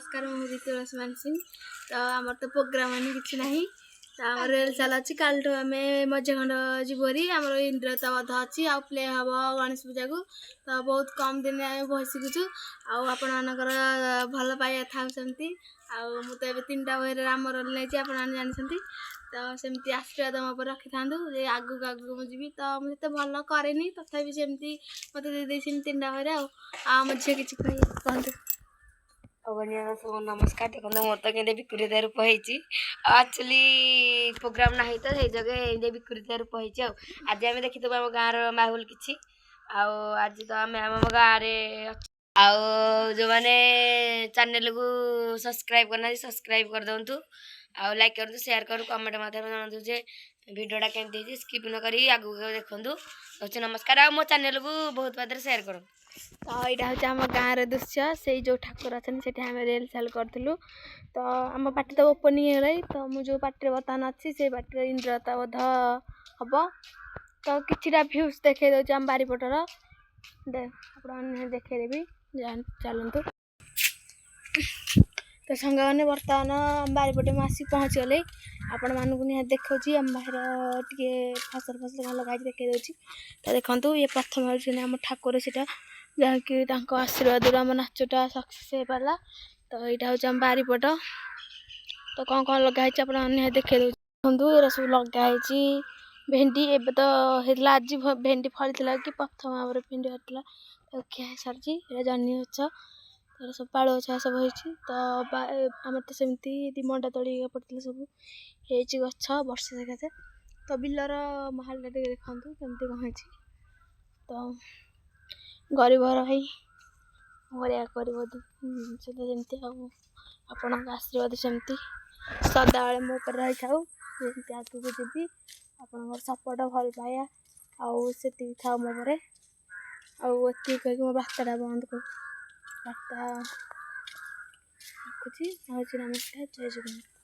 नमस्कार मुझे तुलसी मानसिंह तो आमर तो प्रोग्राम किसी ना तो आम रेल चल अच्छी काल आम मजे खंड जीवरी आम इंद्रता बध अच्छी आ प्ले हम गणेश पूजा को तो बहुत कम दिन आम बही शिखुचु आपण मानकर भल पाइबा था सेमती मुझे 3टा बही राम रोल नहीं आप जानते तो सेमती आशीर्वाद मो पर रखी था आगू आगू मुझे जी तो मुझे भल कैनि तथा सेमती मत दे 3टा बही आम झी किसी कहते सब नमस्कार देखो मोर तो के विकृत रूप होचुअली प्रोग्राम ना तो सही जगह विकृत रूप हो आज आम देखी आम गाँव माहौल किसी आज तो आम आम गाँव जो मैंने चैनल को सब्सक्राइब करना सब्सक्राइब कर दिंतु आ लाइक करूँ शेयर करूँ कमेंट मध्यम जानतु जे भिडियोटा केमती स्किप न करी आगू देखूँ अच्छे नमस्कार आ मो चैनल को बहुत मात्रा शेयर करूँ तो यहाँ हूँ आम गाँव दृश्य से जो ठाकुर अच्छे से रेल सेल करूँ तो आम पार्टी तो ओपनिंग है तो मुझे पार्टी बर्तमान अच्छी से पार्टी इंद्रता बोध हम तो किसी भ्यूज देखे दे आम बारीपटर देखेदेवी चलतु तो सांग मैंने बर्तमान बारीपटे मुझे पहुँची गले आपण मानक निहाती देखा आम बाहर टे फसल फसल कौन लगे देखे दूसरी तो देखो ये प्रथम आम ठाकुर सीटा जहाँकि आशीर्वाद आम नाचटा सक्सेस हो पारा तो यहाँ हूँ आम बारीपट तो कौन कौन लगाई आप देखे देखो ये सब लगाई भेंडी एवं तो होता आज भेंडी फली कि प्रथम भाव भेंडी होता तो क्या सारी जन्नी गछ तर सब पाड़ गछा सब हो तो आम तो सेमती मंडा तली पड़ता सब हो गछ वर्षा सकाशे तो बिलर महलटा देखु केमती कौन तो गरीब भाई मरिया कर जमी आपण आशीर्वाद सेमती सदाबे मो पर रही था जमी आगे को जी आप सपोर्ट भल पाया आती था मो पर आती कह मो बार्ताटा बंद कर बार्ता रखुची नमस्कार जय जगन्नाथ।